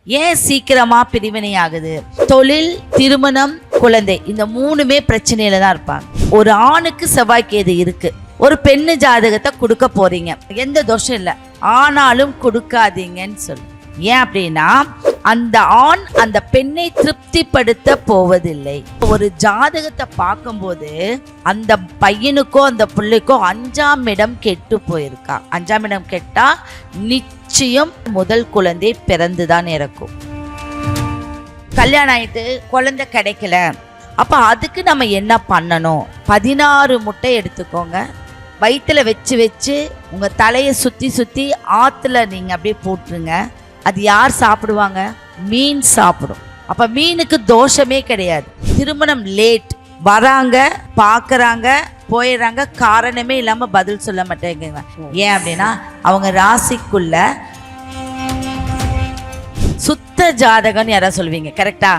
ஏன் சீக்கிரமாக பிரிவினை ஆகுது? தொழில், திருமணம், குழந்தை, இந்த மூணுமே பிரச்சனையில தான் இருப்பாங்க. ஒரு ஆணுக்கு செவ்வாய்க்கேது இருக்கு, ஒரு பெண்ணு ஜாதகத்தை கொடுக்க போறீங்க, எந்த தோஷம் இல்லை, ஆனாலும் கொடுக்காதீங்கன்னு சொல்லு. ஏன் அப்படின்னா அந்த ஆண் அந்த பெண்ணை திருப்திப்படுத்த போவதில்லை. ஒரு ஜாதகத்தை பார்க்கும்போது அந்த பையனுக்கோ அந்த பிள்ளைக்கோ 5ஆம் இடம் கெட்டு போயிருக்கா. 5ஆம் இடம் கெட்டா நிச்சயம் முதல் குழந்தை பிறந்துதான் இறக்கும். கல்யாணம் ஆயிட்டு குழந்தை கிடைக்கல, அப்ப அதுக்கு நம்ம என்ன பண்ணணும்? 16 முட்டை எடுத்துக்கோங்க, வயிற்றுல வச்சு வச்சு உங்க தலையை சுத்தி சுத்தி ஆத்துல நீங்க அப்படியே போட்டுருங்க. அது யார் சாப்பிடுவாங்க? மீன் சாப்பிடும். அப்ப மீனுக்கு தோஷமே கிடையாது. திருமணம் லேட், வராங்க, பார்க்கறாங்க, போயிடுறாங்க, காரணமே இல்லாம பதில் சொல்ல மாட்டேங்க. ஏன் அப்படின்னா அவங்க ராசிக்குள்ள சுத்த ஜாதகம் யாராவது சொல்லுவீங்க, கரெக்டா?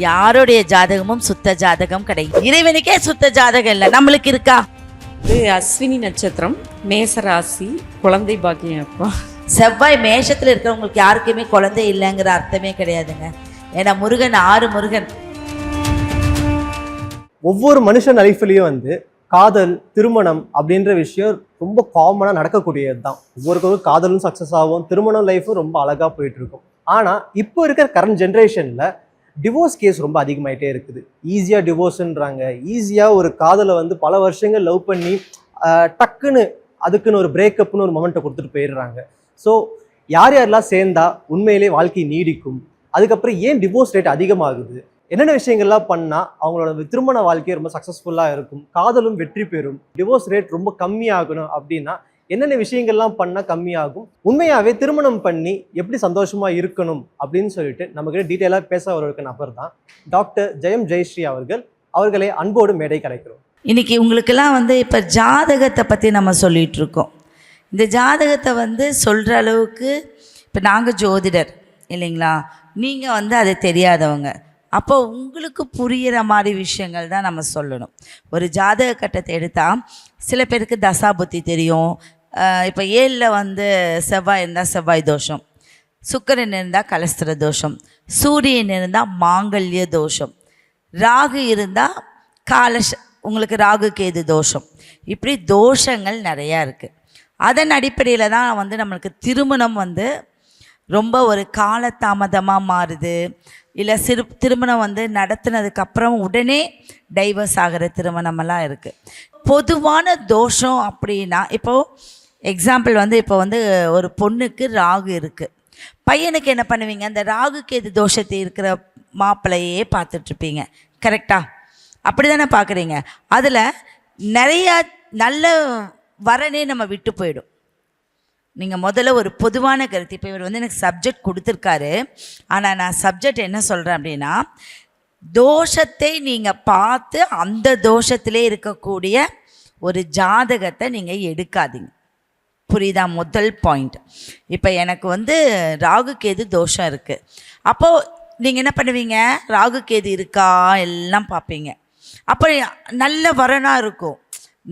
யாருடைய ஜாதகமும் சுத்த ஜாதகம் கிடையாது. இறைவனுக்கே சுத்த ஜாதகம் இல்லை, நம்மளுக்கு இருக்கா? இது அஸ்வினி நட்சத்திரம், மேசராசி, குழந்தை பாக்கியம். அப்பா செவ்வாய் மேஷத்துல இருக்கிறவங்களுக்கு யாருக்குமே குழந்தை இல்லைங்கிற அர்த்தமே கிடையாதுங்க. ஏன்னா முருகன் 6 முருகன். ஒவ்வொரு மனுஷன் லைஃப்லயும் காதல், திருமணம் அப்படின்ற விஷயம் ரொம்ப காமனா நடக்கக்கூடியது தான். ஒவ்வொருக்கும் காதலும் சக்சஸ் ஆகும், திருமணம் லைஃபும் ரொம்ப அழகா போயிட்டு இருக்கும். ஆனா இப்போ இருக்கிற கரண்ட் ஜென்ரேஷன்ல டிவோர்ஸ் கேஸ் ரொம்ப அதிகமாயிட்டே இருக்குது. ஈஸியா டிவோர்ஸ்ன்றாங்க. ஈஸியா ஒரு காதலை பல வருஷங்கள் லவ் பண்ணி டக்குன்னு அதுக்குன்னு ஒரு பிரேக்கப்னு ஒரு மொமெண்ட்டை கொடுத்துட்டு போயிடுறாங்க. ஸோ யார் யாரெல்லாம் சேர்ந்தா உண்மையிலே வாழ்க்கை நீடிக்கும்? அதுக்கப்புறம் ஏன் டிவோர்ஸ் ரேட் அதிகமாகுது? என்னென்ன விஷயங்கள்லாம் பண்ணால் அவங்களோட திருமண வாழ்க்கையை ரொம்ப சக்ஸஸ்ஃபுல்லாக இருக்கும், காதலும் வெற்றி பெறும், டிவோர்ஸ் ரேட் ரொம்ப கம்மியாகணும் அப்படின்னா என்னென்ன விஷயங்கள்லாம் பண்ணால் கம்மியாகும்? உண்மையாகவே திருமணம் பண்ணி எப்படி சந்தோஷமாக இருக்கணும் அப்படின்னு சொல்லிட்டு நம்மக்கிட்ட டீட்டெயிலாக பேச வரவிருக்க நபர் தான் டாக்டர் ஜெயம் ஜெயஸ்ரீ அவர்கள். அவர்களை அன்போடு மேடை கலைக்கிறோம். இன்னைக்கு உங்களுக்கெல்லாம் இப்போ ஜாதகத்தை பற்றி நம்ம சொல்லிகிட்டு இருக்கோம். இந்த ஜாதகத்தை சொல்கிற அளவுக்கு இப்போ நாங்கள் ஜோதிடர் இல்லைங்களா, நீங்கள் அதை தெரியாதவங்க. அப்போ உங்களுக்கு புரிகிற மாதிரி விஷயங்கள் தான் நம்ம சொல்லணும். ஒரு ஜாதக கட்டத்தை எடுத்தால் சில பேருக்கு தசாபுத்தி தெரியும். இப்போ 7ல் செவ்வாய் இருந்தால் செவ்வாய் தோஷம், சுக்கிரன் இருந்தால் கலஸ்திர தோஷம், சூரியன் இருந்தால் மாங்கல்ய தோஷம், ராகு இருந்தால் உங்களுக்கு ராகு கேது தோஷம். இப்படி தோஷங்கள் நிறையா இருக்குது. அதன் அடிப்படையில் தான் நம்மளுக்கு திருமணம் ரொம்ப ஒரு காலதாமதமாக மாறுது. இல்லை திருமணம் நடத்தினதுக்கப்புறம் உடனே டைவர்ஸ் ஆகிற திருமணமெல்லாம் இருக்குது. பொதுவான தோஷம் அப்படின்னா இப்போது எக்ஸாம்பிள் இப்போ ஒரு பொண்ணுக்கு ராகு இருக்குது, பையனுக்கு என்ன பண்ணுவீங்க? அந்த ராகு கேது தோஷத்தை இருக்கிற மாப்பிள்ளையே பார்த்துட்ருப்பீங்க, கரெக்டாக? அப்படி தானே பார்க்குறீங்க. அதில் நிறையா நல்ல வரனே நம்ம விட்டு போயிடும். நீங்கள் முதல்ல ஒரு பொதுவான கருத்து, இப்போ இவர் எனக்கு சப்ஜெக்ட் கொடுத்துருக்காரு, ஆனால் நான் சப்ஜெக்ட் என்ன சொல்கிறேன் அப்படின்னா, தோஷத்தை நீங்கள் பார்த்து அந்த தோஷத்திலே இருக்கக்கூடிய ஒரு ஜாதகத்தை நீங்கள் எடுக்காதீங்க. புரியுதா? முதல் பாயிண்ட். இப்போ எனக்கு ராகு கேது தோஷம் இருக்குது. அப்போது நீங்கள் என்ன பண்ணுவீங்க? ராகு கேது இருக்கா எல்லாம் பார்ப்பீங்க. அப்போ நல்ல வரனாக இருக்கும்,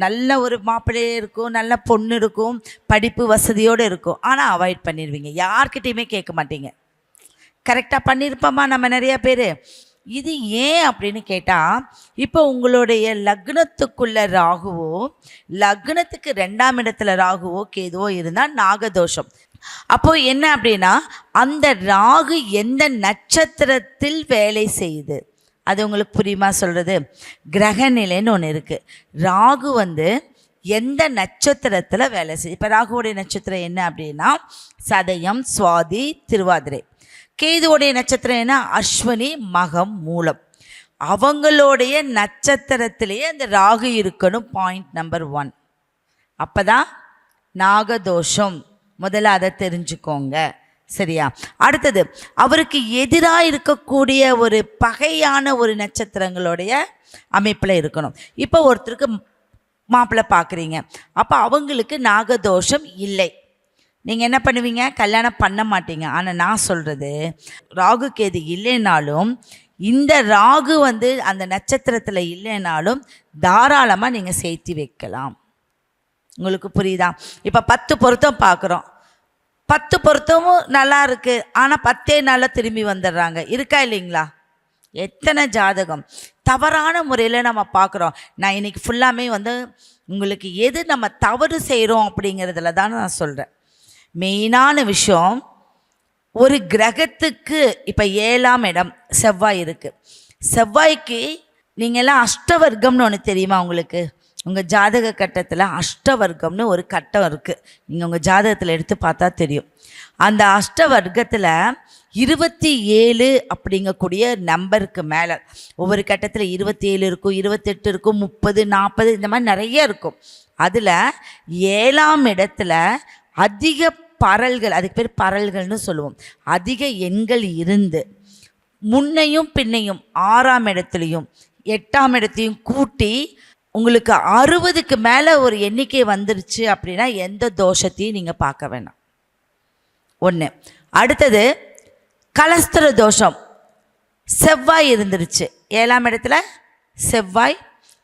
நல்ல ஒரு மாப்பிள்ளையே இருக்கும், நல்ல பொண்ணு இருக்கும், படிப்பு வசதியோடு இருக்கும். ஆனால் அவாய்ட் பண்ணிடுவீங்க, யார்கிட்டையுமே கேட்க மாட்டீங்க. கரெக்டாக பண்ணியிருப்போமா நம்ம நிறையா பேர்? இது ஏன் அப்படின்னு கேட்டால், இப்போ உங்களுடைய லக்னத்துக்குள்ள ராகுவோ, லக்னத்துக்கு 2ஆம் இடத்துல ராகுவோ கேதுவோ இருந்தால் நாகதோஷம். அப்போது என்ன அப்படின்னா, அந்த ராகு எந்த நட்சத்திரத்தில் வேலை செய்யுது அது உங்களுக்கு புரியுமா சொல்கிறது? கிரகநிலைன்னு ஒன்று இருக்குது. ராகு எந்த நட்சத்திரத்தில் வேலை செய்யுது? இப்போ ராகுவோடைய நட்சத்திரம் என்ன அப்படின்னா சதயம், சுவாதி, திருவாதிரை. கேதுவோடைய நட்சத்திரம் என்ன? அஸ்வினி, மகம், மூலம். அவங்களுடைய நட்சத்திரத்திலேயே அந்த ராகு இருக்கணும். Point number 1. அப்போ தான் நாகதோஷம். முதல்ல அதை தெரிஞ்சுக்கோங்க, சரியா? அடுத்தது, அவருக்கு எதிராக இருக்கக்கூடிய ஒரு பகையான ஒரு நட்சத்திரங்களுடைய அமைப்பில் இருக்கணும். இப்போ ஒருத்தருக்கு மாப்பிள்ளை பார்க்குறீங்க, அப்போ அவங்களுக்கு நாகதோஷம் இல்லை, நீங்கள் என்ன பண்ணுவீங்க? கல்யாணம் பண்ண மாட்டீங்க. ஆனால் நான் சொல்கிறது, ராகு கேது இல்லைனாலும், இந்த ராகு அந்த நட்சத்திரத்தில் இல்லைனாலும் தாராளமாக நீங்கள் சேர்த்து வைக்கலாம். உங்களுக்கு புரியுதா? இப்போ 10 பொருத்தம் பார்க்குறோம், 10 பொருத்தமும் நல்லா இருக்குது, ஆனால் 10 நாளில் திரும்பி வந்துடுறாங்க. இருக்கா இல்லைங்களா? எத்தனை ஜாதகம் தவறான முறையில் நம்ம பார்க்குறோம். நான் இன்றைக்கி ஃபுல்லாமே வந்து உங்களுக்கு எது நம்ம தவறு செய்கிறோம் அப்படிங்கிறதுல தான் நான் சொல்கிறேன். மெயினான விஷயம், ஒரு கிரகத்துக்கு இப்போ 7ஆம் இடம் செவ்வாய் இருக்குது. செவ்வாய்க்கு நீங்கள்லாம் அஷ்டவர்க்கம்னு ஒன்று தெரியுமா உங்களுக்கு? உங்கள் ஜாதக கட்டத்தில் அஷ்டவர்க்கம்னு ஒரு கட்டம் இருக்குது. நீங்கள் உங்கள் ஜாதகத்தில் எடுத்து பார்த்தா தெரியும். அந்த அஷ்டவர்க்கத்தில் 27 அப்படிங்கக்கூடிய நம்பருக்கு மேலே ஒவ்வொரு கட்டத்தில் 27 இருக்கும், 28 இருக்கும், 30, 40 இந்த மாதிரி நிறைய இருக்கும். அதில் 7ஆம் இடத்துல அதிக பரல்கள், அதுக்கு பேர் பரல்கள்னு சொல்லுவோம், அதிக எண்கள் இருந்து முன்னையும் பின்னையும் 6ஆம் இடத்துலையும் 8ஆம் இடத்தையும் கூட்டி உங்களுக்கு 60க்கு மேலே ஒரு எண்ணிக்கை வந்துருச்சு அப்படின்னா எந்த தோஷத்தையும் நீங்கள் பார்க்க வேண்டாம். ஒன்று. அடுத்தது கலஸ்திர தோஷம். செவ்வாய் இருந்துருச்சு 7ஆம் இடத்துல செவ்வாய்,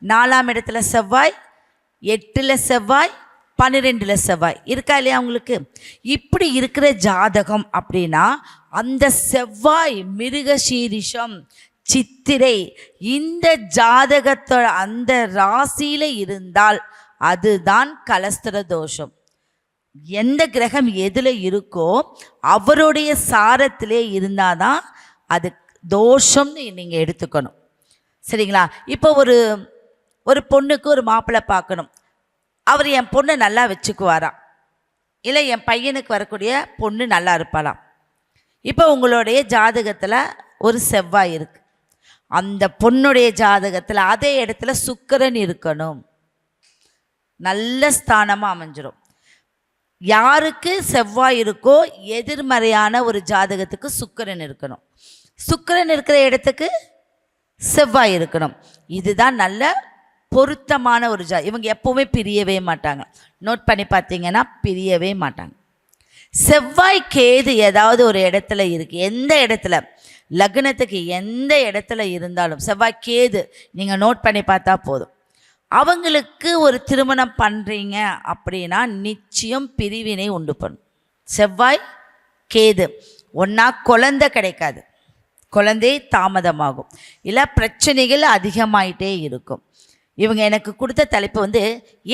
4ஆம் இடத்துல செவ்வாய், 8ல் செவ்வாய், 12ல் செவ்வாய் இருக்கா இல்லையா உங்களுக்கு? இப்படி இருக்கிற ஜாதகம் அப்படின்னா அந்த செவ்வாய் மிருகசீரிஷம், சித்திரை இந்த ஜாதகத்தோட அந்த ராசியில் இருந்தால் அதுதான் கலஸ்திர தோஷம். எந்த கிரகம் எதில் இருக்கோ அவருடைய சாரத்திலே இருந்தால் தான் அது தோஷம்னு நீங்கள் எடுத்துக்கணும். சரிங்களா? இப்போ ஒரு பொண்ணுக்கு ஒரு மாப்பிள்ளை பார்க்கணும். அவர் என் பொண்ணை நல்லா வச்சுக்குவாராம், இல்லை என் பையனுக்கு வரக்கூடிய பொண்ணு நல்லா இருப்பாளாம். இப்போ உங்களுடைய ஜாதகத்தில் ஒரு செவ்வாய் இருக்குது, அந்த பொண்ணுடைய ஜாதகத்தில் அதே இடத்துல சுக்கிரன் இருக்கணும், நல்ல ஸ்தானமாக அமைஞ்சிரும். யாருக்கு செவ்வாய் இருக்கோ எதிர்மறையான ஒரு ஜாதகத்துக்கு சுக்கிரன் இருக்கணும், சுக்கிரன் இருக்கிற இடத்துக்கு செவ்வாய் இருக்கணும். இதுதான் நல்ல பொருத்தமான ஒரு இவங்க எப்போவுமே பிரியவே மாட்டாங்க. நோட் பண்ணி பார்த்தீங்கன்னா பிரியவே மாட்டாங்க. செவ்வாய் கேது ஏதாவது ஒரு இடத்துல இருக்குது, எந்த இடத்துல லக்னத்துக்கு எந்த இடத்துல இருந்தாலும் செவ்வாய் கேது நீங்கள் நோட் பண்ணி பார்த்தா போதும். அவங்களுக்கு ஒரு திருமணம் பண்ணுறீங்க அப்படின்னா நிச்சயம் பிரிவினை உண்டு பண்ணும். செவ்வாய் கேது ஒன்றா குழந்தை கிடைக்காது, குழந்தை தாமதமாகும், இல்லை பிரச்சனைகள் அதிகமாயிட்டே இருக்கும். இவங்க எனக்கு கொடுத்த தலைப்பு வந்து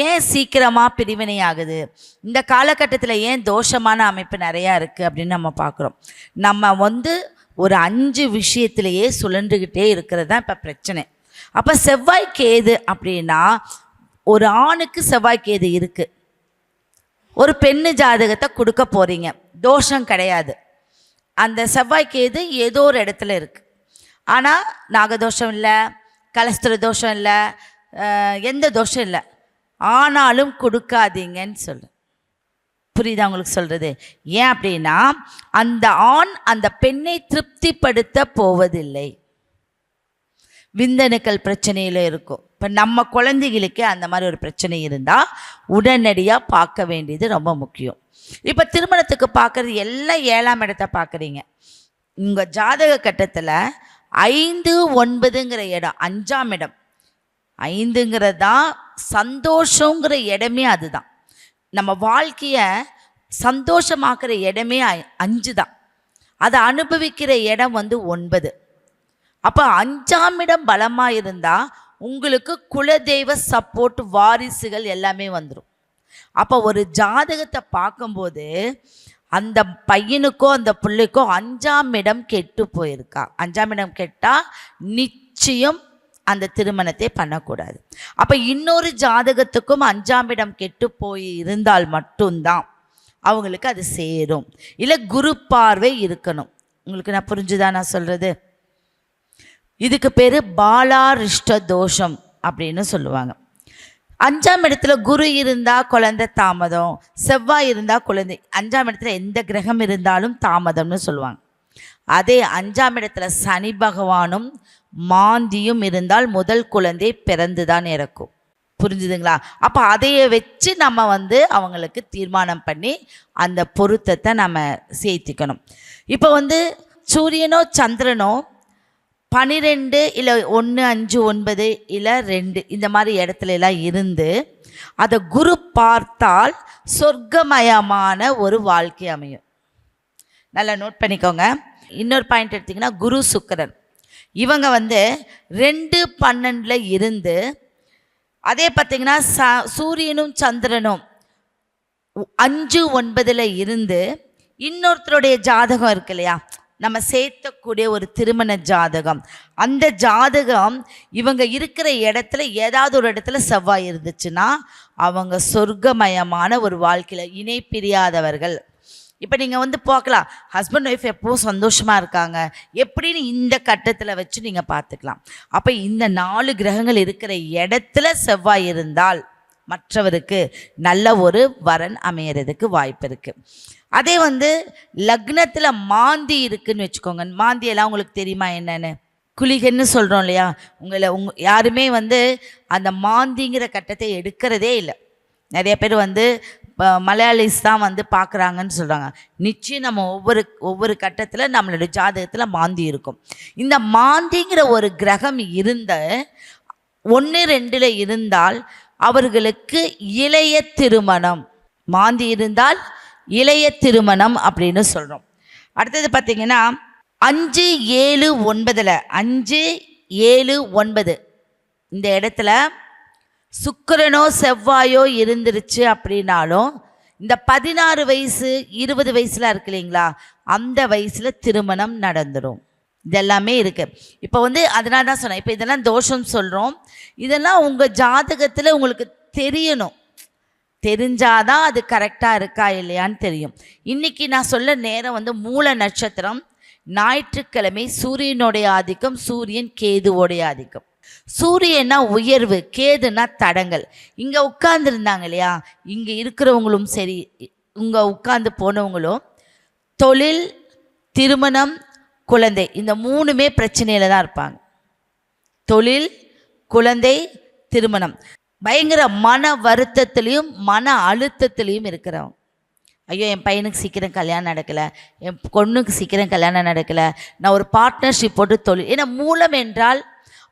ஏன் சீக்கிரமாக பிரிவினை ஆகுது, இந்த காலகட்டத்தில் ஏன் தோஷமான அமைப்பு நிறையா இருக்குது அப்படின்னு நம்ம பார்க்குறோம். நம்ம வந்து ஒரு 5 விஷயத்திலேயே சுழன்றுக்கிட்டே இருக்கிறது தான் இப்போ பிரச்சனை. அப்போ செவ்வாய் கேது அப்படின்னா ஒரு ஆணுக்கு செவ்வாய் கேது இருக்குது, ஒரு பெண்ணு ஜாதகத்தை கொடுக்க போகிறீங்க, தோஷம் கிடையாது. அந்த செவ்வாய் கேது ஏதோ ஒரு இடத்துல இருக்குது, ஆனால் நாகதோஷம் இல்லை, கலஸ்திர தோஷம் இல்லை, எந்த தோஷம் இல்லை, ஆனாலும் கொடுக்காதீங்கன்னு சொல்லு. புரியுதா உங்களுக்கு சொல்கிறது? ஏன் அப்படின்னா அந்த ஆண் அந்த பெண்ணை திருப்திப்படுத்த போவதில்லை, விந்தணுக்கள் பிரச்சனையில் இருக்கும். இப்போ நம்ம குழந்தைகளுக்கு அந்த மாதிரி ஒரு பிரச்சனை இருந்தால் உடனடியாக பார்க்க வேண்டியது ரொம்ப முக்கியம். இப்போ திருமணத்துக்கு பார்க்குறது எல்லாம் 7ஆம் இடத்தை பார்க்குறீங்க. உங்கள் ஜாதக கட்டத்தில் 5, 9ங்கிற இடம் 5ஆம் இடம், 5ங்கிறது தான் சந்தோஷங்கிற இடமே, அதுதான் நம்ம வாழ்க்கையை சந்தோஷமாக்குற இடமே 5 தான். அதை அனுபவிக்கிற இடம் வந்து 9. அப்போ 5ஆம் இடம் பலமாக இருந்தால் உங்களுக்கு குலதெய்வ சப்போர்ட், வாரிசுகள் எல்லாமே வந்துடும். அப்போ ஒரு ஜாதகத்தை பார்க்கும்போது அந்த பையனுக்கோ அந்த பிள்ளைக்கோ 5ஆம் இடம் கெட்டு போயிருக்கா, 5ஆம் இடம் கெட்டால் நிச்சயம் அந்த திருமணத்தை பண்ணக்கூடாது. அப்போ இன்னொரு ஜாதகத்துக்கும் 5ஆம் இடம் கெட்டு போய் இருந்தால் மட்டும்தான் அவங்களுக்கு அது சேரும், இல்லை குரு பார்வை இருக்கணும். உங்களுக்கு நான் புரிஞ்சுதான் நான் சொல்கிறது? இதுக்கு பேர் பாலாரிஷ்ட தோஷம் அப்படின்னு சொல்லுவாங்க. 5ஆம் இடத்துல குரு இருந்தால் குழந்தை தாமதம், செவ்வாய் இருந்தால் குழந்தை, 5ஆம் இடத்துல எந்த கிரகம் இருந்தாலும் தாமதம்னு சொல்லுவாங்க. அதே 5ஆம் இடத்துல சனி பகவானும் மாந்தியும் இருந்தால் முதல் குழந்தை பிறந்து தான் இறக்கும். புரிஞ்சுதுங்களா? அப்போ அதைய வச்சு நம்ம வந்து அவங்களுக்கு தீர்மானம் பண்ணி அந்த பொருத்தத்தை நம்ம சேர்த்திக்கணும். இப்போ வந்து சூரியனோ சந்திரனோ 12 இல்லை 1, 5, 9 இல்லை 2 இந்த மாதிரி இடத்துல எல்லாம் இருந்து அதை குரு பார்த்தால் சொர்க்கமயமான ஒரு வாழ்க்கை அமையும். நல்லா நோட் பண்ணிக்கோங்க. இன்னொரு பாயிண்ட் எடுத்திங்கன்னா குரு சுக்கிரன் இவங்க 2-12 இருந்து, அதே பார்த்திங்கன்னா சூரியனும் சந்திரனும் 5-9 இருந்து இன்னொருத்தருடைய ஜாதகம் இருக்கு இல்லையா, நம்ம சேர்த்தக்கூடிய ஒரு திருமண ஜாதகம், அந்த ஜாதகம் இவங்க இருக்கிற இடத்துல ஏதாவது ஒரு இடத்துல செவ்வாய் இருந்துச்சுன்னா அவங்க சொர்க்கமயமான ஒரு வாழ்க்கையில் இணை பிரியாதவர்கள். இப்போ நீங்கள் பார்க்கலாம், ஹஸ்பண்ட் ஒய்ஃப் எப்போவும் சந்தோஷமாக இருக்காங்க எப்படின்னு இந்த கட்டத்தில் வச்சு நீங்கள் பார்த்துக்கலாம். அப்போ இந்த 4 கிரகங்கள் இருக்கிற இடத்துல செவ்வாய் இருந்தால் மற்றவருக்கு நல்ல ஒரு வரன் அமையறதுக்கு வாய்ப்பு இருக்குது. அதே லக்னத்தில் மாந்தி இருக்குன்னு வச்சுக்கோங்க. மாந்தியெல்லாம் உங்களுக்கு தெரியுமா என்னென்னு? குளிகன்னு சொல்கிறோம் இல்லையா, யாருமே அந்த மாந்திங்கிற கட்டத்தை எடுக்கிறதே இல்லை. நிறைய பேர் மலையாளிஸ் தான் பார்க்குறாங்கன்னு சொல்கிறாங்க. நிச்சயம் நம்ம ஒவ்வொரு கட்டத்தில் நம்மளுடைய ஜாதகத்தில் மாந்தி இருக்கும். இந்த மாந்திங்கிற ஒரு கிரகம் இருந்த 1-2 இருந்தால் அவர்களுக்கு இளைய திருமணம், மாந்தி இருந்தால் இளைய திருமணம் அப்படின்னு சொல்கிறோம். அடுத்தது பார்த்திங்கன்னா 5-7-9 5-7-9 இந்த இடத்துல சுக்கிரனோ செவ்வாயோ இருந்துருச்சு அப்படின்னாலும் இந்த 16 வயசு 20 வயசுல இருக்கு இல்லைங்களா, அந்த வயசில் திருமணம் நடந்துடும். இதெல்லாமே இருக்குது. இப்போ அதனால தான் சொன்னேன், இப்போ இதெல்லாம் தோஷம் சொல்கிறோம். இதெல்லாம் உங்கள் ஜாதகத்தில் உங்களுக்கு தெரியணும். தெரிஞ்சாதான் அது கரெக்டாக இருக்கா இல்லையான்னு தெரியும். இன்றைக்கி நான் சொல்ல நேரம் மூல நட்சத்திரம், ஞாயிற்றுக்கிழமை, சூரியனுடைய ஆதிக்கம், சூரியன் கேதுவோடைய ஆதிக்கம். சூரியனா உயர்வு, கேதுனா தடங்கள். இங்கே உட்கார்ந்துருந்தாங்க இல்லையா, இங்கே இருக்கிறவங்களும் சரி இங்கே உட்கார்ந்து போனவங்களும் தொழில், திருமணம், குழந்தை இந்த 3மே பிரச்சனையில் தான் இருப்பாங்க. தொழில், குழந்தை, திருமணம் பயங்கர மன வருத்தத்துலேயும் மன அழுத்தத்துலேயும் இருக்கிறவங்க. ஐயோ என் பையனுக்கு சீக்கிரம் கல்யாணம் நடக்கலை, என் பொண்ணுக்கு சீக்கிரம் கல்யாணம் நடக்கலை, நான் ஒரு பார்ட்னர்ஷிப் போட்டு தொழில். ஏன்னா மூலம் என்றால்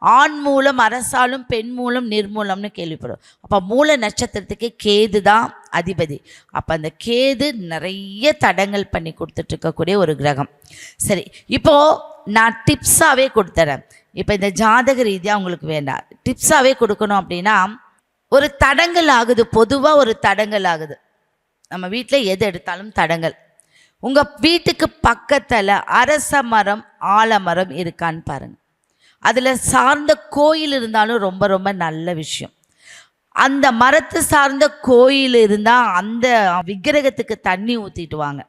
ஆண் மூலம் அரசாலும் பெண் மூலம் நிர்மூலம்னு கேள்விப்படும். அப்போ மூல நட்சத்திரத்துக்கு கேது தான் அதிபதி. அப்போ அந்த கேது நிறைய தடங்கள் பண்ணி கொடுத்துட்ருக்கக்கூடிய ஒரு கிரகம். சரி, இப்போது நான் டிப்ஸாகவே கொடுத்துறேன். இப்போ இந்த ஜாதக ரீதியாக உங்களுக்கு வேண்டாம், டிப்ஸாகவே கொடுக்கணும். அப்படின்னா ஒரு தடங்கள் ஆகுது, பொதுவாக ஒரு தடங்கள் ஆகுது. நம்ம வீட்டில் எது எடுத்தாலும் தடங்கள். உங்கள் வீட்டுக்கு பக்கத்தில் அரச மரம், ஆலமரம் இருக்கான்னு பாருங்கள். அதில் சார்ந்த கோயில் இருந்தாலும் ரொம்ப ரொம்ப நல்ல விஷயம். அந்த மரத்து சார்ந்த கோயில் இருந்தால் அந்த விக்கிரகத்துக்கு தண்ணி ஊற்றிட்டு வாங்க.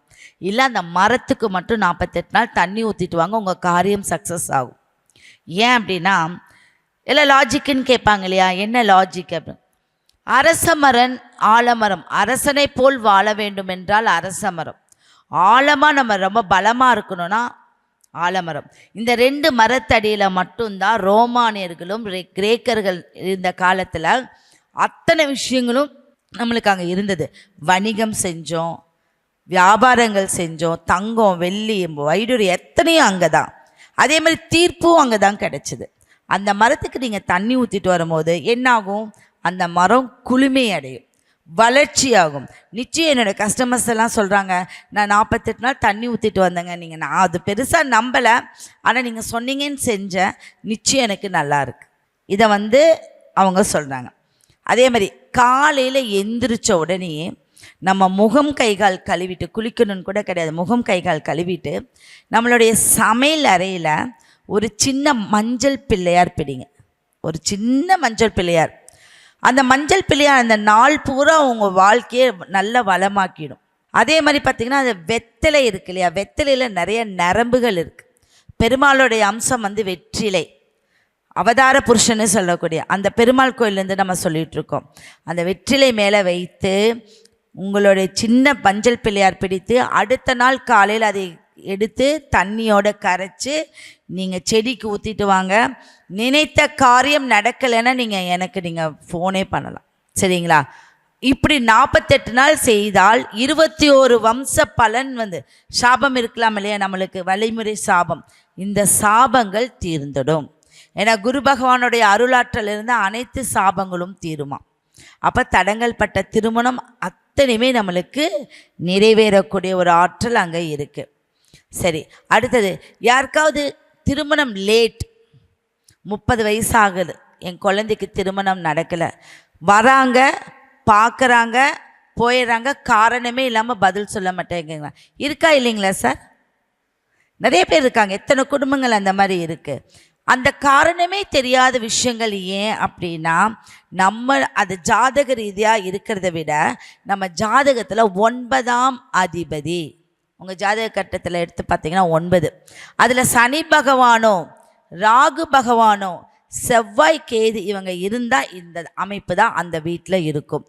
இல்லை அந்த மரத்துக்கு மட்டும் 48 நாள் தண்ணி ஊற்றிட்டு வாங்க, உங்கள் காரியம் சக்ஸஸ் ஆகும். ஏன் அப்படின்னா எல்லாம் லாஜிக்குன்னு கேட்பாங்க இல்லையா, என்ன லாஜிக் அப்படின்னு. அரச மரம், ஆலமரம், அரசனை போல் வாழ வேண்டும் என்றால் அரச மரம், ஆழமாக நம்ம ரொம்ப பலமாக இருக்கணும்னா ஆலமரம். இந்த 2 மரத்தடியில் மட்டும்தான் ரோமானியர்களும் கிரேக்கர்கள் இந்த காலத்தில் அத்தனை விஷயங்களும் நம்மளுக்கு அங்கே இருந்தது. வணிகம் செஞ்சோம், வியாபாரங்கள் செஞ்சோம், தங்கம், வெள்ளி, வைடூரியம் எத்தனையும் அங்கே தான். அதே மாதிரி தீர்ப்பும் அங்கே தான் கிடச்சிது. அந்த மரத்துக்கு நீங்கள் தண்ணி ஊற்றிட்டு வரும்போது என்னாகும், அந்த மரம் குளுமை அடையும், வளர்ச்சி ஆகும். நிச்சயம் என்னோடய கஸ்டமர்ஸ் எல்லாம் சொல்கிறாங்க, நான் 48 நாள் தண்ணி ஊற்றிட்டு வந்தேங்க. நான் அது பெருசாக நம்பலை, ஆனால் நீங்கள் சொன்னீங்கன்னு செஞ்சேன், நிச்சயம் எனக்கு நல்லா இருக்கு. இதை அவங்க சொல்கிறாங்க. அதே மாதிரி காலையில் எந்திரிச்ச உடனே நம்ம முகம் கைகால் கழுவிட்டு, குளிக்கணும்னு கூட கிடையாது, முகம் கைகால் கழுவிட்டு நம்மளுடைய சமையல் அறையில் ஒரு சின்ன மஞ்சள் பிள்ளையார் பிடிங்க. ஒரு சின்ன மஞ்சள் பிள்ளையார். அந்த மஞ்சள் பிள்ளையார் அந்த நாள் பூரா உங்கள் வாழ்க்கையை நல்ல வளமாக்கிடும். அதே மாதிரி பார்த்திங்கன்னா அந்த வெத்தலை இருக்கு இல்லையா, வெத்தலையில் நிறைய நரம்புகள் இருக்குது. பெருமாளுடைய அம்சம் வெற்றிலை, அவதார புருஷன்னு சொல்லக்கூடிய அந்த பெருமாள் கோயிலேருந்து நம்ம சொல்லிகிட்ருக்கோம். அந்த வெற்றிலை மேலே வைத்து உங்களுடைய சின்ன மஞ்சள் பிள்ளையார் பிடித்து அடுத்த நாள் காலையில் அதை எடுத்து தண்ணியோடு கரைச்சி நீங்கள் செடிக்கு ஊற்றிட்டு வாங்க. நினைத்த காரியம் நடக்கலைன்னா நீங்கள் ஃபோனே பண்ணலாம், சரிங்களா? இப்படி 48 நாள் செய்தால் 21 வம்ச பலன் சாபம் இருக்கலாம் இல்லையா, நம்மளுக்கு வழிமுறை சாபம், இந்த சாபங்கள் தீர்ந்துடும். ஏன்னா குரு பகவானுடைய அருளாற்றல் இருந்து அனைத்து சாபங்களும் தீருமா. அப்போ தடங்கல் பட்ட திருமணம் அத்தனையுமே நம்மளுக்கு நிறைவேறக்கூடிய ஒரு ஆற்றல் அங்கே இருக்குது. சரி, அடுத்தது யாருக்காவது திருமணம் லேட், 30 வயசு ஆகுது, என் குழந்தைக்கு திருமணம் நடக்கலை, வராங்க, பார்க்குறாங்க, போயிடுறாங்க, காரணமே இல்லாமல் பதில் சொல்ல மாட்டேங்கிறா, இருக்கா இல்லைங்களா சார்? நிறைய பேர் இருக்காங்க. எத்தனை குடும்பங்கள் அந்த மாதிரி இருக்குது. அந்த காரணமே தெரியாத விஷயங்கள் ஏன் அப்படின்னா, நம்ம அது ஜாதக ரீதியாக இருக்கிறத விட நம்ம ஜாதகத்தில் 9ஆம் அதிபதி, உங்கள் ஜாதக கட்டத்தில் எடுத்து பார்த்தீங்கன்னா 9, அதில் சனி பகவானோ ராகு பகவானோ செவ்வாய் கேது இவங்க இருந்தால் இந்த அமைப்பு தான் அந்த வீட்டில் இருக்கும்.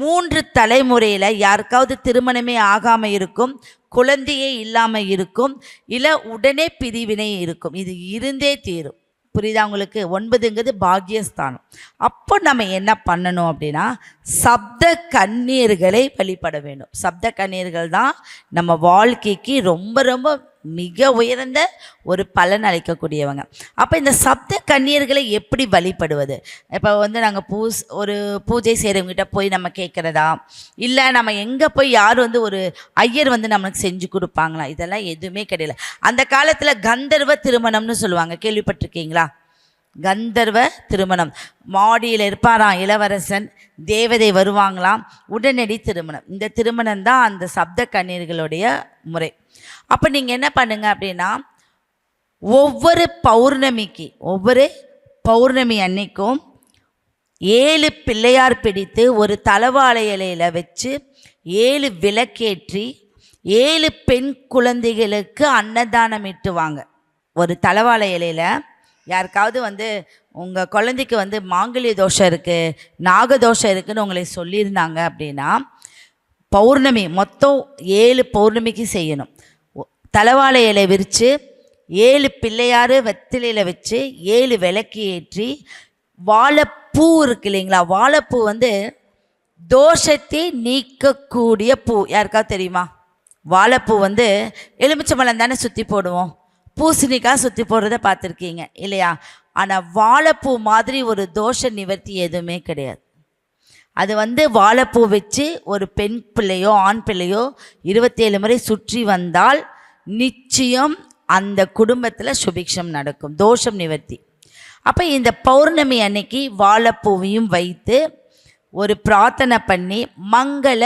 3 தலைமுறையில் யாருக்காவது திருமணமே ஆகாமல் இருக்கும், குழந்தையே இல்லாமல் இருக்கும், இல்லை உடனே பிரிவினை இருக்கும். இது இருந்தே தீரும். புரியுதா உங்களுக்கு? 9ங்கிறது பாக்கியஸ்தானம். அப்போ நம்ம என்ன பண்ணணும் அப்படின்னா, சப்த கன்னியர்களை வழிபட வேண்டும். சப்த கன்னியர்கள் தான் நம்ம வாழ்க்கைக்கு ரொம்ப ரொம்ப மிக உயர்ந்த ஒரு பலன் அளிக்கக்கூடியவங்க. அப்போ இந்த சப்த கன்னியர்களை எப்படி வழிபடுவது? இப்போ நாங்கள் ஒரு பூஜை செய்கிறவங்ககிட்ட போய் நம்ம கேட்குறதா, இல்லை நம்ம எங்கே போய் யார் ஒரு ஐயர் நம்மளுக்கு செஞ்சு கொடுப்பாங்களா? இதெல்லாம் எதுவுமே கிடையாது. அந்த காலத்தில் கந்தர்வ திருமணம்னு சொல்லுவாங்க, கேள்விப்பட்டிருக்கீங்களா? கந்தர்வ திருமணம், மாடியில் இருப்பாராம் இளவரசன், தேவதை வருவாங்களாம், உடனடி திருமணம். இந்த திருமணம் தான் அந்த சப்த கன்னியர்களுடைய முறை. அப்போ நீங்கள் என்ன பண்ணுங்க அப்படின்னா, ஒவ்வொரு பௌர்ணமி அன்னைக்கும் 7 பிள்ளையார் பிடித்து ஒரு தலவாழை இலையில வச்சு 7 விளக்கேற்றி 7 பெண் குழந்தைகளுக்கு அன்னதானம் இட்டுவாங்க. ஒரு தலவாழை இலையில யாருக்காவது உங்கள் குழந்தைக்கு மாங்கல்ய தோஷம் இருக்குது, நாகதோஷம் இருக்குதுன்னு உங்களை சொல்லியிருந்தாங்க அப்படின்னா, பௌர்ணமி மொத்தம் 7 பௌர்ணமிக்கு செய்யணும். தலவாழை இலை விரித்து 7 பிள்ளையார் வெத்திலையில் வச்சு 7 விளக்கு ஏற்றி, வாழைப்பூ இருக்கு இல்லைங்களா, வாழைப்பூ தோஷத்தை நீக்கக்கூடிய பூ. யாருக்காவது தெரியுமா? வாழைப்பூ எலுமிச்சம்பழம் தானே சுற்றி போடுவோம், பூசணிக்காய் சுற்றி போடுறத பார்த்துருக்கீங்க இல்லையா? ஆனால் வாழைப்பூ மாதிரி ஒரு தோஷ நிவர்த்தி எதுவுமே கிடையாது. அது வாழைப்பூ வச்சு ஒரு பெண் பிள்ளையோ ஆண் பிள்ளையோ 27 முறை சுற்றி வந்தால் நிச்சயம் அந்த குடும்பத்தில் சுபிக்ஷம் நடக்கும், தோஷம் நிவர்த்தி. அப்போ இந்த பௌர்ணமி அன்னைக்கு வாழைப்பூவையும் வைத்து ஒரு பிரார்த்தனை பண்ணி, மங்கள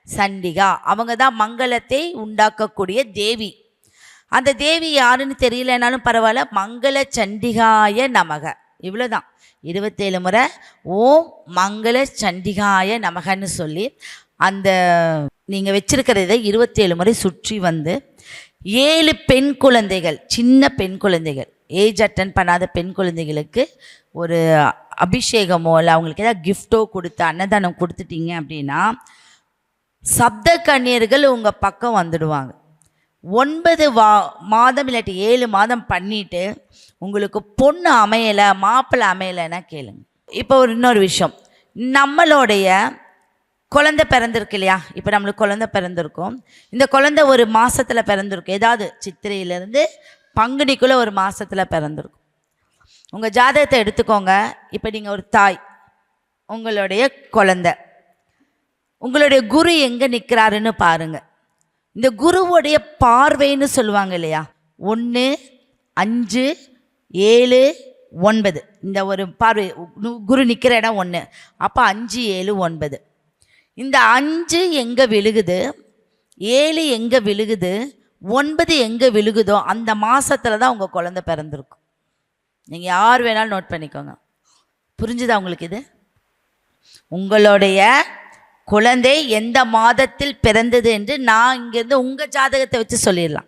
சண்டிகா அவங்க தான் மங்களத்தை உண்டாக்கக்கூடிய தேவி. அந்த தேவி யாருன்னு தெரியலனாலும் பரவாயில்ல, மங்கள சண்டிகாய நமக, இவ்வளோதான். 27 முறை ஓம் மங்கள சண்டிகாய நமகன்னு சொல்லி அந்த நீங்கள் வச்சிருக்கிறத 27 முறை சுற்றி 7 பெண் குழந்தைகள், சின்ன பெண் குழந்தைகள், ஏஜ் அட்டன் பண்ணாத பெண் குழந்தைகளுக்கு ஒரு அபிஷேகமோ இல்லை அவங்களுக்கு ஏதாவது கிஃப்டோ கொடுத்து அன்னதானம் கொடுத்துட்டீங்க அப்படின்னா சப்த கன்னியர்கள் உங்கள் பக்கம் வந்துடுவாங்க. 9 மாதம் இல்லாட்டி 7 மாதம் பண்ணிவிட்டு உங்களுக்கு பொண்ணு அமையலை, மாப்பிள்ளை அமையலைன்னா கேளுங்க. இப்போ இன்னொரு விஷயம், நம்மளுடைய குழந்தை பிறந்திருக்கு இல்லையா? இப்போ நம்மளுக்கு குழந்தை பிறந்திருக்கும், இந்த குழந்தை ஒரு மாதத்தில் பிறந்திருக்கும், ஏதாவது சித்திரையிலேருந்து பங்குனிக்குள்ளே ஒரு மாதத்தில் பிறந்திருக்கும். உங்கள் ஜாதகத்தை எடுத்துக்கோங்க. இப்போ நீங்கள் ஒரு தாய், உங்களுடைய குழந்தை, உங்களுடைய குரு எங்கே நிற்கிறாருன்னு பாருங்கள். இந்த குருவுடைய பார்வைன்னு சொல்லுவாங்க இல்லையா, 1, 5, 7, 9, இந்த ஒரு பார்வை, குரு நிற்கிற இடம் 1, அப்போ 5, 7, 9. இந்த 5 எங்கே விழுகுது, 7 எங்கே விழுகுது, 9 எங்கே விழுகுதோ அந்த மாதத்தில் தான் உங்கள் குழந்தை பிறந்திருக்கும். நீங்கள் யார் வேணாலும் நோட் பண்ணிக்கோங்க. புரிஞ்சுதா உங்களுக்கு? இது உங்களுடைய குழந்தை எந்த மாதத்தில் பிறந்தது என்று நான் இங்கேருந்து உங்கள் ஜாதகத்தை வச்சு சொல்லிடலாம்.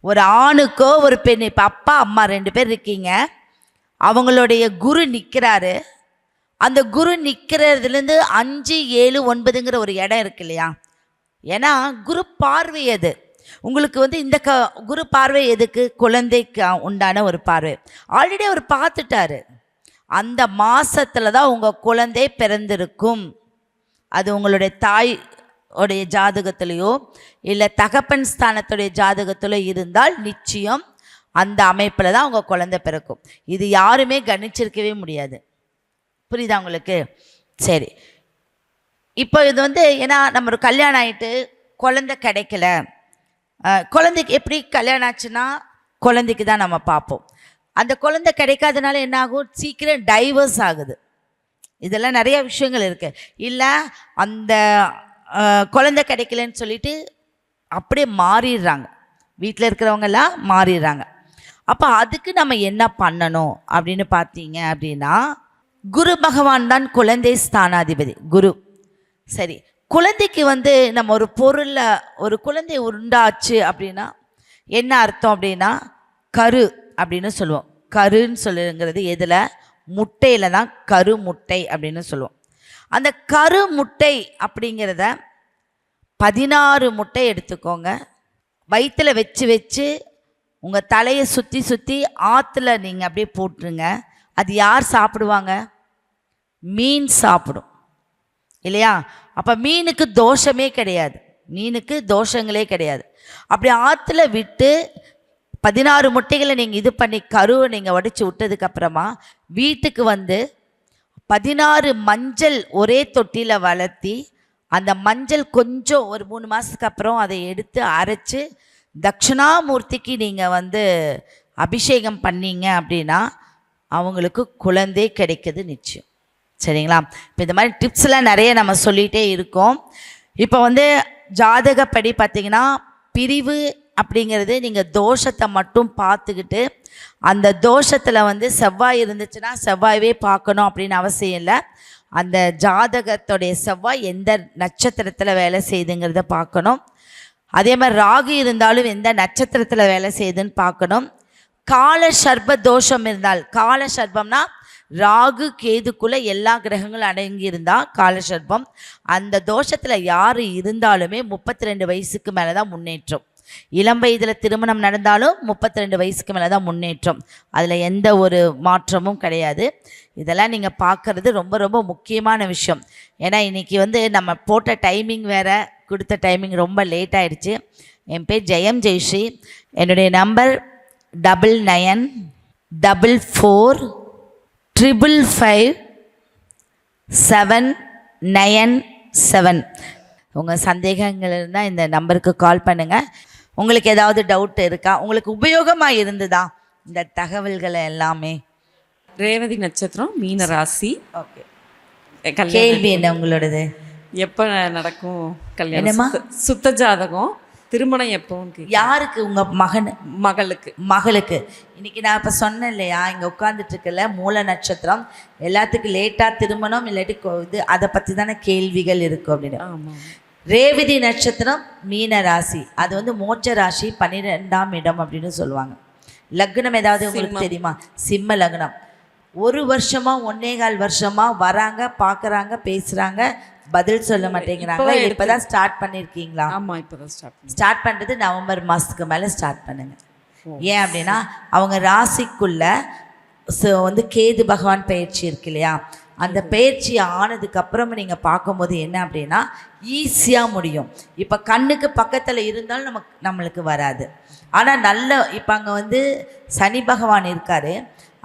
ஒரு ஆணுக்கோ ஒரு பெண், இப்போ அப்பா அம்மா 2 பேர் இருக்கீங்க, அவங்களுடைய குரு நிற்கிறாரு, அந்த குரு நிற்கிறதுலேருந்து 5, 7, 9ங்கிற ஒரு இடம் இருக்கு இல்லையா? ஏன்னா குரு பார்வை அது உங்களுக்கு இந்த குரு பார்வை எதுக்கு? குழந்தைக்கு உண்டான ஒரு பார்வை. ஆல்ரெடி அவர் பார்த்துட்டாரு. அந்த மாதத்தில் தான் உங்கள் குழந்தை பிறந்திருக்கும். அது உங்களுடைய தாய் உடைய ஜாதகத்திலேயோ இல்லை தகப்பன் ஸ்தானத்துடைய ஜாதகத்திலோ இருந்தால் நிச்சயம் அந்த அமைப்பில் தான் உங்கள் குழந்தை பிறக்கும். இது யாருமே கணிச்சிருக்கவே முடியாது. புரியுதா உங்களுக்கு? சரி, இப்போ இது வந்து ஏன்னா நம்ம ஒரு கல்யாணம் ஆகிட்டு குழந்தை கிடைக்கல, குழந்தைக்கு எப்படி கல்யாணம் ஆச்சுன்னா குழந்தைக்கு தான் நம்ம பார்ப்போம். அந்த குழந்தை கிடைக்காதனால என்ன ஆகும், சீக்கிரம் டைவர்ஸ் ஆகுது. இதெல்லாம் நிறைய விஷயங்கள் இருக்குது. இல்லை அந்த குழந்தை கிடைக்கலன்னு சொல்லிட்டு அப்படியே மாறிடுறாங்க, வீட்டில் இருக்கிறவங்கெல்லாம் மாறிடுறாங்க. அப்போ அதுக்கு நம்ம என்ன பண்ணணும் அப்படின்னு பார்த்தீங்க அப்படின்னா, குரு பகவான் தான் குழந்தை ஸ்தானாதிபதி குரு. சரி, குழந்தைக்கு வந்து நம்ம ஒரு பொருளில் ஒரு குழந்தை உண்டாச்சு அப்படின்னா என்ன அர்த்தம் அப்படின்னா, கரு அப்படின்னு சொல்லுவோம். கருன்னு சொல்லுங்கிறது எதில்? முட்டையில் தான் கரு முட்டை அப்படின்னு சொல்லுவோம். அந்த கரு முட்டை அப்படிங்கிறத 16 முட்டை எடுத்துக்கோங்க, வயிற்றில் வச்சு வச்சு உங்கள் தலையை சுற்றி சுற்றி ஆற்றுல நீங்கள் அப்படியே போட்டுருங்க. அது யார் சாப்பிடுவாங்க? மீன் சாப்பிடும் இல்லையா? அப்போ மீனுக்கு தோஷமே கிடையாது, மீனுக்கு தோஷங்களே கிடையாது. அப்படி ஆற்றுல விட்டு 16 முட்டைகளை நீங்கள் இது பண்ணி கருவை நீங்கள் உடைச்சி விட்டதுக்கப்புறமா வீட்டுக்கு வந்து 16 மஞ்சள் ஒரே தொட்டியில் வளர்த்தி, அந்த மஞ்சள் கொஞ்சம் ஒரு 3 மாதத்துக்கு அப்புறம் அதை எடுத்து அரைச்சி தட்சிணாமூர்த்திக்கு நீங்கள் வந்து அபிஷேகம் பண்ணீங்க அப்படின்னா அவங்களுக்கு குழந்தை கிடைக்கிறது நிச்சயம். சரிங்களா? இப்போ இந்த மாதிரி டிப்ஸ்லாம் நிறைய நம்ம சொல்லிகிட்டே இருக்கோம். இப்போ வந்து ஜாதகப்படி பார்த்திங்கன்னா பிரிவு அப்படிங்கிறது நீங்கள் தோஷத்தை மட்டும் பார்த்துக்கிட்டு, அந்த தோஷத்தில் வந்து செவ்வாய் இருந்துச்சுன்னா செவ்வாயவே பார்க்கணும் அப்படின்னு அவசியம் இல்லை. அந்த ஜாதகத்துடைய செவ்வாய் எந்த நட்சத்திரத்தில் வேலை செய்யுதுங்கிறத பார்க்கணும். அதே மாதிரி ராகு இருந்தாலும் எந்த நட்சத்திரத்தில் வேலை செய்யுதுன்னு பார்க்கணும். கால சர்ப்ப தோஷம் இருந்தால், கால சர்ப்பம்னா ராகு கேதுக்குள்ளே எல்லா கிரகங்களும் அடங்கியிருந்தால் காலசர்ப்பம். அந்த தோஷத்தில் யார் இருந்தாலுமே 32 வயசுக்கு மேலே தான் முன்னேற்றம். இளம் வயதில் திருமணம் நடந்தாலும் 32 வயசுக்கு மேலே தான் முன்னேற்றம். அதில் எந்த ஒரு மாற்றமும் கிடையாது. இதெல்லாம் நீங்கள் பார்க்குறது ரொம்ப ரொம்ப முக்கியமான விஷயம். ஏன்னா இன்றைக்கி வந்து நம்ம போட்ட டைமிங் வேறு, கொடுத்த டைமிங் ரொம்ப லேட் ஆகிடுச்சு. என் பேர் ஜெயம் ஜெய்ஸ்ரீ. என்னுடைய நம்பர் 9944555797. உங்கள் சந்தேகங்கள் இருந்தால் இந்த நம்பருக்கு கால் பண்ணுங்கள். உங்களுக்கு ஏதாவது டவுட் இருக்கா? உங்களுக்கு உபயோகமாக இருந்ததா இந்த தகவல்களை எல்லாமே? ரேவதி நட்சத்திரம், மீன ராசி. ஓகே, கேள்வி என்ன உங்களோடது? எப்போ நடக்கும் கல்யாணம்? சுத்த ஜாதகம். திருமணம் எப்போ? யாருக்கு? உங்கள் மகளுக்கு. இன்னைக்கு நான் இப்போ சொன்னேன் இல்லையா, இங்கே உட்காந்துட்டு இருக்கல மூல நட்சத்திரம், எல்லாத்துக்கும் லேட்டாக திருமணம் இல்லாட்டி இது அதை பற்றி தானே கேள்விகள் இருக்கும் அப்படின்னு. ரேவதி நட்சத்திரம் மீன ராசி, அது வந்து மோட்ச ராசி, 12ஆம் இடம் அப்படின்னு சொல்லுவாங்க. லக்னம் ஏதாவது உங்களுக்கு தெரியுமா? சிம்ம லக்னம். 1 வருஷமா 1.25 வருஷமா வராங்க, பார்க்குறாங்க, பேசுகிறாங்க, பதில் சொல்ல மாட்டேங்கிறாங்க. இப்போதான் ஸ்டார்ட் பண்ணியிருக்கீங்களா? ஆமாம், இப்போதான் ஸ்டார்ட் பண்ணுறது நவம்பர் மாதத்துக்கு மேலே ஸ்டார்ட் பண்ணுங்க. ஏன் அப்படின்னா அவங்க ராசிக்குள்ள வந்து கேது பகவான் பயிற்சி இருக்கு இல்லையா, அந்த பயிற்சி ஆனதுக்கப்புறம் நீங்கள் பார்க்கும்போது என்ன அப்படின்னா ஈஸியாக முடியும். இப்போ கண்ணுக்கு பக்கத்தில் இருந்தாலும் நம்மளுக்கு வராது. ஆனால் நல்ல இப்போ அங்கே வந்து சனி பகவான் இருக்கார்,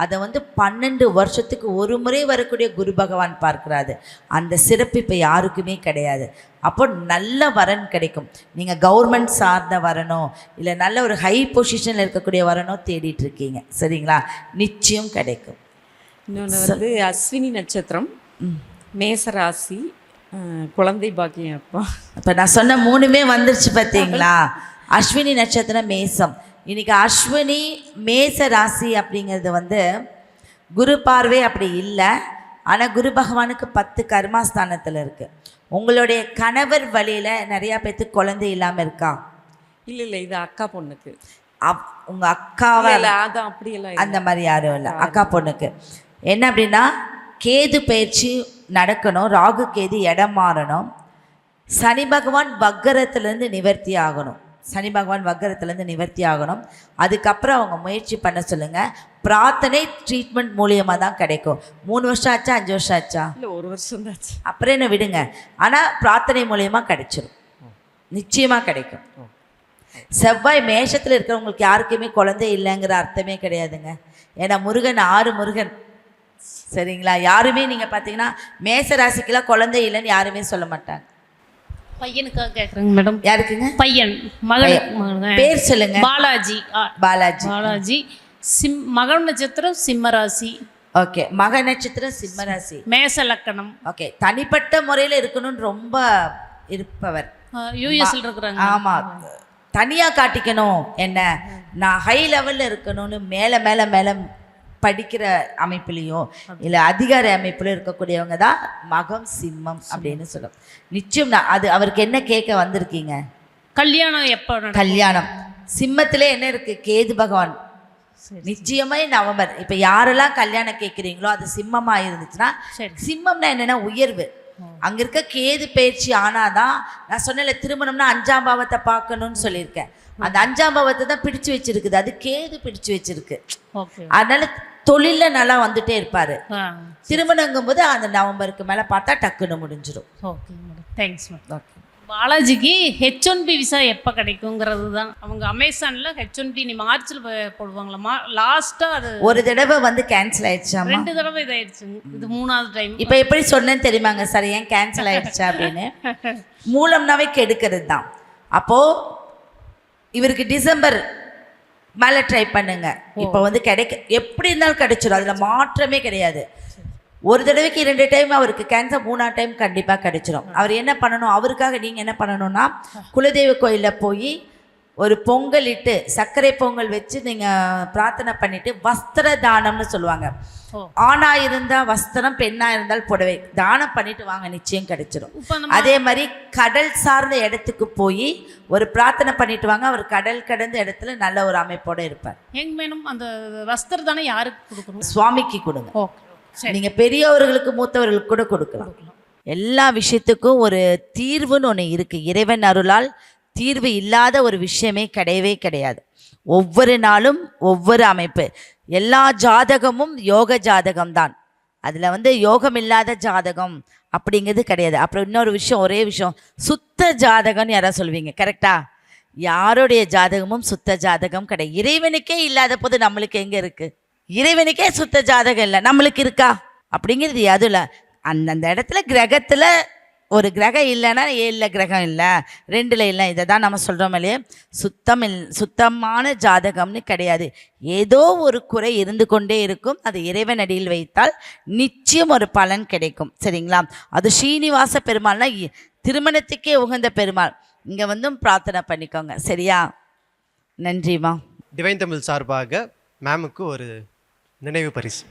அதை வந்து 12 வருஷத்துக்கு ஒரு முறை வரக்கூடிய குரு பகவான் பார்க்குறாரு. அந்த சிறப்பு இப்போ யாருக்குமே கிடையாது. அப்போ நல்ல வரன் கிடைக்கும். நீங்கள் கவர்மெண்ட் சார்ந்த வரணும், இல்லை நல்ல ஒரு ஹை பொசிஷனில் இருக்கக்கூடிய வரணும் தேடிட்டு இருக்கீங்க, சரிங்களா? நிச்சயம் கிடைக்கும். இன்னொன்று வந்து அஸ்வினி நட்சத்திரம், மேசராசி, குழந்தை பாக்கியம். இப்போ நான் சொன்ன 3மே வந்துருச்சு பார்த்தீங்களா? அஸ்வினி நட்சத்திரம் மேசம். இன்றைக்கி அஸ்வினி மேச ராசி அப்படிங்கிறது வந்து குரு பார்வை அப்படி இல்லை. ஆனால் குரு பகவானுக்கு 10 கர்மாஸ்தானத்தில் இருக்குது. உங்களுடைய கணவர் வழியில் நிறையா பேர்த்துக்கு குழந்தை இல்லாமல் இருக்கா? இல்லை, இது அக்கா பொண்ணுக்கு. உங்கள் அக்காவை அதான் அப்படியெல்லாம் அந்த மாதிரி யாரும் இல்லை. அக்கா பொண்ணுக்கு என்ன அப்படின்னா கேது பயிற்சி நடக்கணும், ராகு கேது இடம் மாறணும், சனி பகவான் வக்கரத்துலேருந்து நிவர்த்தி ஆகணும். அதுக்கப்புறம் அவங்க முயற்சி பண்ண சொல்லுங்கள். பிரார்த்தனை ட்ரீட்மெண்ட் மூலியமாக தான் கிடைக்கும். 3 வருஷம் ஆச்சா 5 வருஷம் ஆச்சா? இல்லை, 1 வருஷம் தான். அப்புறம் என்ன விடுங்க. ஆனால் பிரார்த்தனை மூலியமாக கிடைச்சிடும், நிச்சயமாக கிடைக்கும். செவ்வாய் மேஷத்தில் இருக்கிறவங்களுக்கு யாருக்குமே குழந்தை இல்லைங்கிற அர்த்தமே கிடையாதுங்க. ஏன்னா முருகன் 6 முருகன் சரிங்களா? யாருமே நீங்கள் பார்த்தீங்கன்னா மேச ராசிக்கெல்லாம் குழந்தை இல்லைன்னு யாருமே சொல்ல மாட்டாங்க. பையனுக்காக கேட்குறேங்க மேடம். யாருக்குங்க? பையன் மகன் பேர் சொல்லுங்க. பாலாஜி. பாலாஜி. மகன் நட்சத்திரம் சிம்மராசி. ஓகே. மக நட்சத்திரம் சிம்மராசி, மேச லக்கணம். ஓகே. தனிப்பட்ட முறையில் இருக்கணும்னு ரொம்ப இருப்பவர். யூஎஸ்ல இருக்கிறாங்க. ஆமாம். தனியாக காட்டிக்கணும், என்ன நான் ஹை லெவலில் இருக்கணும்னு மேலே மேலே மேலே படிக்கிற அமைப்புலேயும் இல்லை அதிகார அமைப்புலையும் இருக்கக்கூடியவங்க தான் மகம் சிம்மம் அப்படின்னு சொல்லும். நிச்சயம் தான். அது அவருக்கு என்ன கேட்க வந்திருக்கீங்க? கல்யாணம் எப்போ? கல்யாணம். சிம்மத்திலே என்ன இருக்கு? கேது பகவான். நிச்சயமே நவம்பர். இப்போ யாரெல்லாம் கல்யாணம் கேட்குறீங்களோ அது சிம்மமாக இருந்துச்சுன்னா, சிம்மம்னா என்னென்னா உயர்வு. அங்கே இருக்க கேது பயிற்சி ஆனாதான், நான் சொன்னல திருமணம்னா 5ஆம் பாவத்தை பார்க்கணும்னு சொல்லியிருக்கேன். அந்த 5ஆம் பாவத்தை தான் பிடிச்சு வச்சிருக்குது, அது கேது பிடிச்சு வச்சிருக்கு. அதனால தொழிலில் நல்லா வந்துட்டே இருப்பார். திருமணங்கும் போது அந்த நவம்பருக்கு மேலே பார்த்தா டக்குன்னு முடிஞ்சிடும். Okay madam, thanks madam. Okay. பாலாஜிக்கு H1B விசா எப்போ கிடைக்குங்கிறது தான். அவங்க அமேசானில் H1B மார்ச்சில் போடுவாங்களாமா. லாஸ்ட்டாக அது ஒரு தடவை வந்து கேன்சல் ஆயிடுச்சாமா. 2 தடவை இதாயிடுச்சுங்க. இது 3ஆவது டைம். இப்போ எப்படி சொன்னேன்னு தெரியுமாங்க சார் ஏன் கேன்சல் ஆயிடுச்சா அப்படின்னு? மூலம்னாவே கெடுக்கிறது தான். அப்போது இவருக்கு டிசம்பர் மேலே ட்ரை பண்ணுங்க. இப்போ வந்து எப்படி இருந்தாலும் கிடைச்சிடும், அதில் மாற்றமே கிடையாது. ஒரு தடவைக்கு 2 டைம் அவருக்கு கேன்சர், 3ஆம் டைம் கண்டிப்பாக கிடைச்சிடும். அவர் என்ன பண்ணணும், அவருக்காக நீங்கள் என்ன பண்ணணும்னா, குலதெய்வ கோயிலில் போய் ஒரு பொங்கல் இட்டு சர்க்கரை பொங்கல் வச்சு நீங்கள் பிரார்த்தனை பண்ணிவிட்டு வஸ்திர தானம்னு சொல்லுவாங்க. ஆணாக இருந்தால் வஸ்திரம், பெண்ணாக இருந்தால் புடவை தானம் பண்ணிட்டு வாங்க, நிச்சயம் கிடைச்சிடும். அதே மாதிரி கடல் சார்ந்த இடத்துக்கு போய் ஒரு பிரார்த்தனை பண்ணிட்டு வாங்க, அவர் கடல் கடந்த இடத்துல நல்ல ஒரு அமைப்போடு இருப்பார். எங்க மேடம் அந்த வஸ்திர தானம் யாருக்கு கொடுக்கணும்? சுவாமிக்கு கொடுங்க. நீங்கள் பெரியவர்களுக்கு மூத்தவர்களுக்கு கூட கொடுக்கலாம். எல்லா விஷயத்துக்கும் ஒரு தீர்வுன்னு ஒன்று இருக்குது. இறைவன் அருளால் தீர்வு இல்லாத ஒரு விஷயமே கிடையவே கிடையாது. ஒவ்வொரு நாளும் ஒவ்வொரு அமைப்பு. எல்லா ஜாதகமும் யோக ஜாதகம்தான். அதில் வந்து யோகம் இல்லாத ஜாதகம் அப்படிங்கிறது கிடையாது. அப்புறம் இன்னொரு விஷயம், ஒரே விஷயம், சுத்த ஜாதகம்னு யாராவது சொல்லுவீங்க, கரெக்டா? யாருடைய ஜாதகமும் சுத்த ஜாதகம் கிடையாது. இறைவனுக்கே இல்லாத போது நம்மளுக்கு எங்கே இருக்குது? இறைவனுக்கே சுத்த ஜாதகம் இல்லை, நம்மளுக்கு இருக்கா? அப்படிங்கிறது அதில் அந்தந்த இடத்துல கிரகத்தில் ஒரு கிரகம் இல்லைன்னா 7ல் கிரகம் இல்லை, 2ல் இல்லை. இதை தான் நம்ம சொல்கிறோம் இல்லையே, சுத்தமான ஜாதகம்னு கிடையாது. ஏதோ ஒரு குறை இருந்து கொண்டே இருக்கும். அது இறைவன் அடியில் வைத்தால் நிச்சயம் ஒரு பலன் கிடைக்கும். சரிங்களா? அது ஸ்ரீனிவாச பெருமாள்னா திருமணத்துக்கே உகந்த பெருமாள். இங்கே வந்தும் பிரார்த்தனை பண்ணிக்கோங்க. சரியா? நன்றிமா. டிவைன் தமிழ் சார்பாக மேமுக்கு ஒரு நினைவு பரிசு.